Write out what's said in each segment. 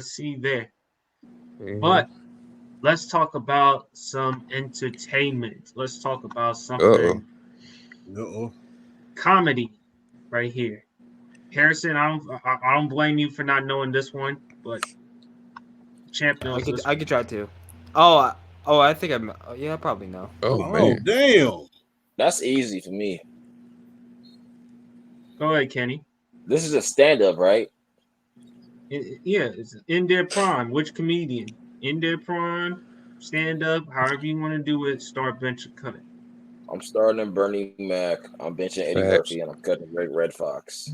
Let's see there. Mm-hmm. But let's talk about some entertainment. Let's talk about Uh-oh. something Uh-oh. comedy right here. Harrison, I don't blame you for not knowing this one, but Champ I knows could this I one. could try to. Oh, I think I'm. Yeah, I probably know. Oh Oh, man. damn. That's easy for me. Go ahead, Kenny. This is a stand-up, right? Yeah, it's in their prime. Which comedian? In their prime, stand up, however you want to do it, start bench or cut it. I'm starting Bernie Mac. I'm benching Eddie Facts. Murphy, and I'm cutting Red Fox.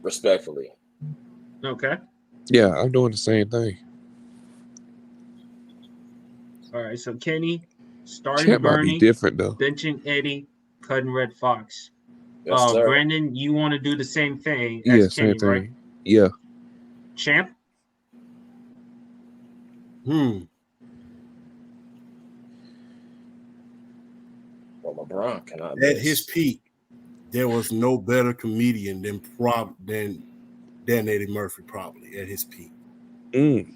Respectfully. Okay. Yeah, I'm doing the same thing. All right. So Kenny, starting Chat might be Bernie, different though. benching Eddie, cutting Red Fox. Yes, sir. Brandon, you want to do the same thing Yeah, as same Kenny, right? thing. Yeah. Champ? Hmm. Well, LeBron cannot At miss. his peak, there was no better comedian than Eddie Murphy, probably at his peak. Mm.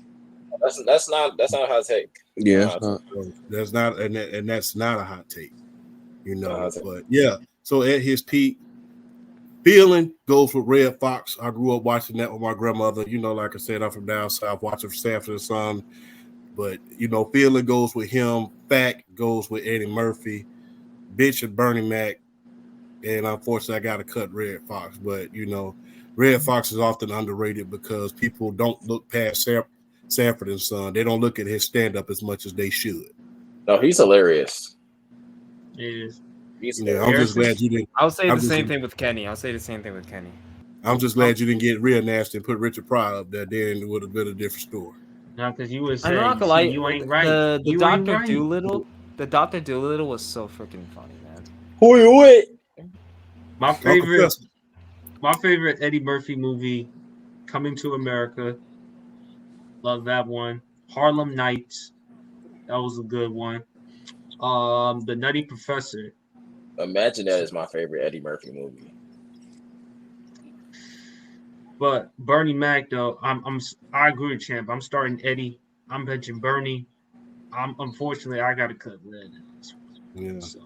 That's not a hot take. Yeah, Nah, it's not. So that's not, and that's not a hot take, you know. hot take. But yeah, so at his peak, feeling goes with Red Fox. I grew up watching that with my grandmother. You know, like I said, I'm from down south, watching Sanford and Son. But you know, feeling goes with him. Fact goes with Eddie Murphy. Bitch and Bernie Mac. And unfortunately, I got to cut Red Fox. But you know, Red Fox is often underrated because people don't look past Sanford and Son. They don't look at his stand-up as much as they should. No, he's hilarious. Is He's Yeah, I'm hilarious. just glad you didn't. I'll say I'm the just- same thing with Kenny. I'm just glad you didn't get real nasty and put Richard Pryor up there. Then it would have been a different story. no, because you would say I'm not gonna lie. you ain't right. The You ain't Doctor right. Doolittle. The Doctor Doolittle was so freaking funny, man. Who you with? My Uncle favorite, Fester. my favorite Eddie Murphy movie, Coming to America. Love that one. Harlem Nights. That was a good one. The Nutty Professor. Imagine that is my favorite Eddie Murphy movie. But Bernie Mac though, I agree with Champ. I'm starting Eddie. I'm benching Bernie. Unfortunately I gotta cut Red in this one. Yeah. So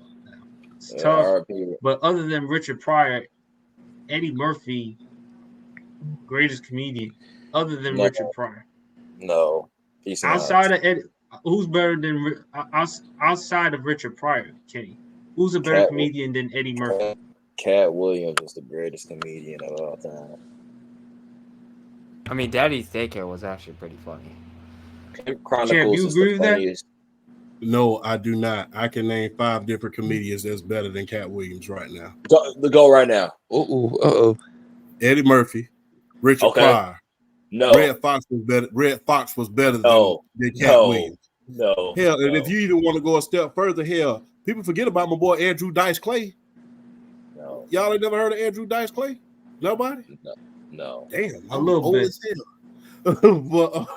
it's Yeah, tough. R.I.P. But other than Richard Pryor, Eddie Murphy, greatest comedian. Other than No. Richard Pryor, No, he's not. outside of Eddie, who's better than outside of Richard Pryor? Kenny, who's a better Cat- comedian than Eddie Murphy? Cat Williams is the greatest comedian of all time. I mean, Daddy's Daycare was actually pretty funny. Chronicles Champ, you is agree the with that? funniest. No, I do not. I can name 5 different comedians that's better than Cat Williams right now. Go right now. Uh-oh. Eddie Murphy, Richard Okay. Pryor. No, Red Fox was better. Red Fox was better No. than Cat No. Williams. no. Hell, and no, if you even want to go a step further, hell, people forget about my boy Andrew Dice Clay. no, Y'all ain't never heard of Andrew Dice Clay? Nobody? no. Damn, A I'm little old bit. as hell. But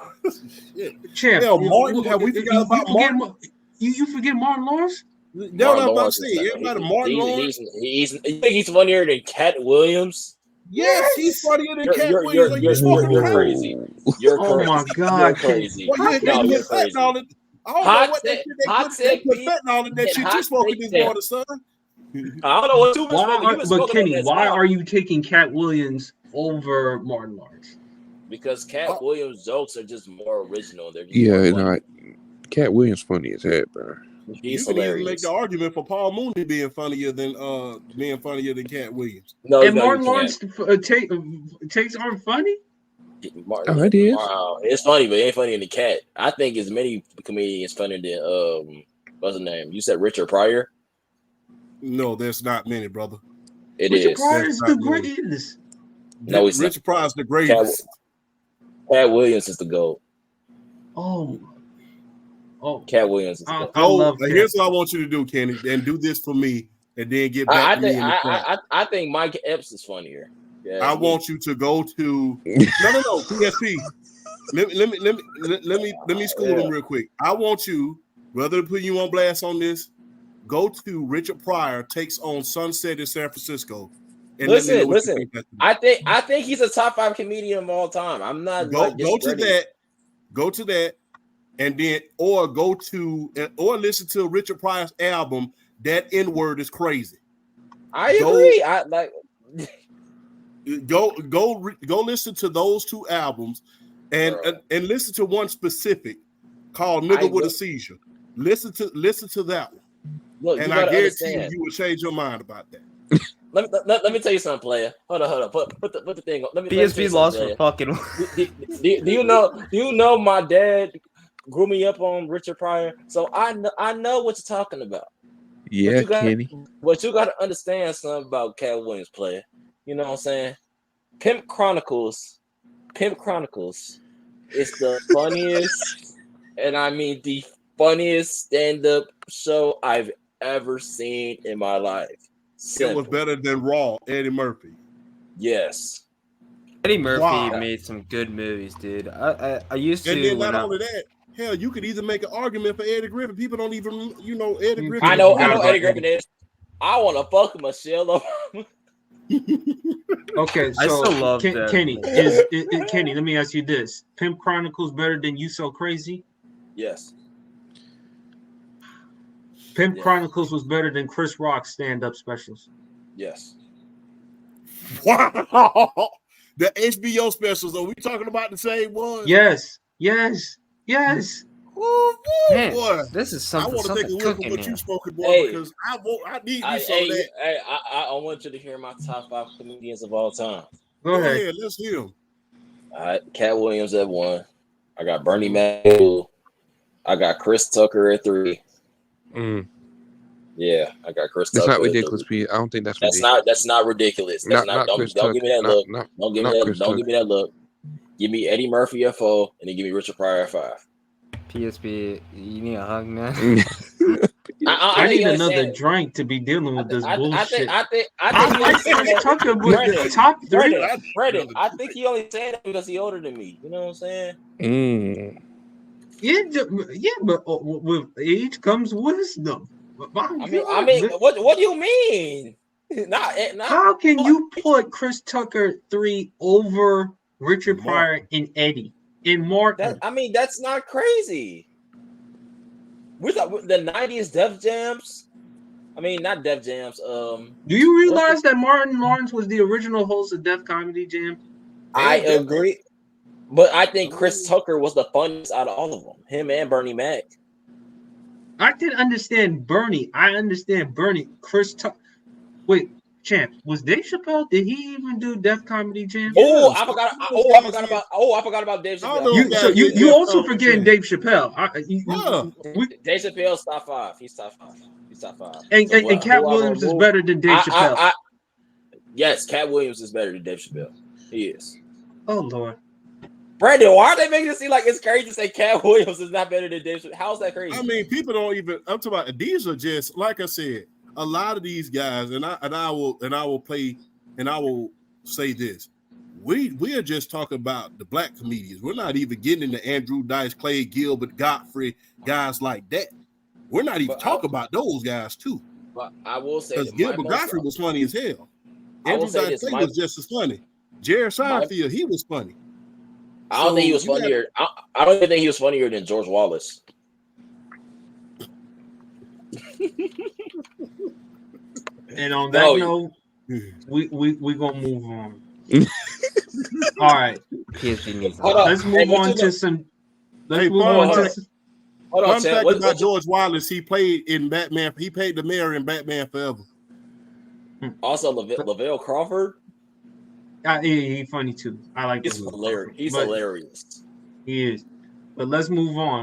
shit. Champ, Hell, Martin, have we forgot about Martin? You forget Martin Lawrence? That's what I'm about to Lawrence say. is- Everybody, Martin Lawrence. You think he's funnier than Cat Williams? Yes, he's funnier than Cat You're- Williams. Are you smoking you're crack? crazy. You're Oh crazy. my God, You're Ken. crazy. Well, yeah, No, they you're put crazy. fentanyl in. I don't Hot know what that take- shit they hot put. They take, put Pete. fentanyl in that shit. Hot You smoking take, this Champ. water, son? I don't know what you've been smoking. You've been But smoking on Kenny, this why hot. are you taking Cat Williams over Martin Lawrence? Because Cat Williams' jokes are just more original. They're just Yeah, more and funny. Cat Williams funny as heck, bro. You He's can even make hilarious. the argument for Paul Mooney being funnier than Cat Williams. No, And no, Martin you can't. Lawrence takes aren't funny. Oh, it is. Wow, it's funny, but it ain't funny than the Cat. I think as many comedians funnier than what's his name? You said Richard Pryor. No, there's not many, brother. It Richard is. Pryor That's is not the good. greatest. No, he's not. Richard Pryor's the greatest. Cat Williams is the GOAT. Oh, Cat Williams is the GOAT. I love Cat. Here's what I want you to do, Kenny, and do this for me, and then get back I to me think in the chat. I think Mike Epps is funnier. Yeah, I want you to go to no PSP. Let me school them real quick. I want you, rather than putting you on blast on this, go to Richard Pryor takes on Sunset in San Francisco. And let me know what you Listen. think that's about. I think he's a top 5 comedian of all time. I'm not Go to that, and then or listen to Richard Pryor's album. That N-word is crazy. I agree. Go listen to those 2 albums, and listen to one specific called "Nigga with a Seizure." Listen to that one. Look, and you I gotta guarantee understand. you will change your mind about that. Let me tell you something, player. Hold on. Put the thing on. Let me PSP lost for fucking. do you know my dad grew me up on Richard Pryor? So I know what you're talking about. Yeah, Kenny. What you got to understand something about Cat Williams, player. You know what I'm saying? Pimp Chronicles is the funniest, and I mean the funniest stand-up show I've ever seen in my life. It was better than Raw, Eddie Murphy. Yes. Eddie Murphy made some good movies, dude. I used to. And then not only that, hell, you could even make an argument for Eddie Griffin. People don't even, Eddie Griffin. I know Eddie Griffin is. I want to fuck Michelle Obama. Okay, so I still love Kenny. Kenny, let me ask you this: Pimp Chronicles better than You So Crazy? Yes. Pimp Chronicles was better than Chris Rock's stand-up specials. Yes. Wow. The HBO specials. Are we talking about the same one? Yes. Man, boy, this is I something. want to take a look at what you spoken, boy, because I need me some of that. I want you to hear my top 5 comedians of all time. Go ahead. Let's hear them. All right, Cat Williams at 1. I got Bernie Mac. I got Chris Tucker at 3. Yeah, I got Chris Tucker. That's not ridiculous, Pete. I don't think that's ridiculous. That's not ridiculous. That's not don't give me that look. Don't give me that look. Give me Eddie Murphy at 4, and then give me Richard Pryor at 5. PSP, you need a hug, man. I need another drink to be dealing with this bullshit. I think Chris Tucker was the top 3. Brandon, I think he only said that because he's older than me. You know what I'm saying? Yeah, but with age comes wisdom. I mean, what do you mean? How can you put Chris Tucker 3 over Richard Pryor and Eddie and Martin? That's not crazy. We thought the 90s Def Jams. I mean, not Def Jams. Do you realize that Martin Lawrence was the original host of Def Comedy Jam? I agree, but I think Chris Tucker was the funniest out of all of them. Him and Bernie Mac. I didn't understand Bernie. I understand Bernie. Chris Tucker. Wait, Champ, was Dave Chappelle? Did he even do Def Comedy Jam? I forgot about Dave Chappelle. You also forgetting Dave Chappelle. Dave Chappelle's top 5. He's top 5. And Cat Williams is better than Dave Chappelle. Yes, Cat Williams is better than Dave Chappelle. He is. Oh Lord. Brandon, why are they making it seem like it's crazy to say Cat Williams is not better than Dave Chappelle? How's that crazy? I mean, people don't even. I'm talking about these are just like I said. A lot of these guys, and I will say this: we are just talking about the black comedians. We're not even getting into Andrew Dice, Clay Gilbert, Godfrey, guys like that. We're not even talking about those guys too. But I will say because Gilbert Godfrey was funny as hell. Andrew Dice Clay was just as funny. Jerry Seinfeld, he was funny. I don't think he was funnier. I don't even think he was funnier than George Wallace. And on that note, we gonna move on. All right. Let's move on to some. Let's move on to. Fun fact about George Wallace: he played in Batman. He played the mayor in Batman Forever. Also, Lavelle Crawford. He's funny too. I like. He's hilarious. He's hilarious. He is. But let's move on.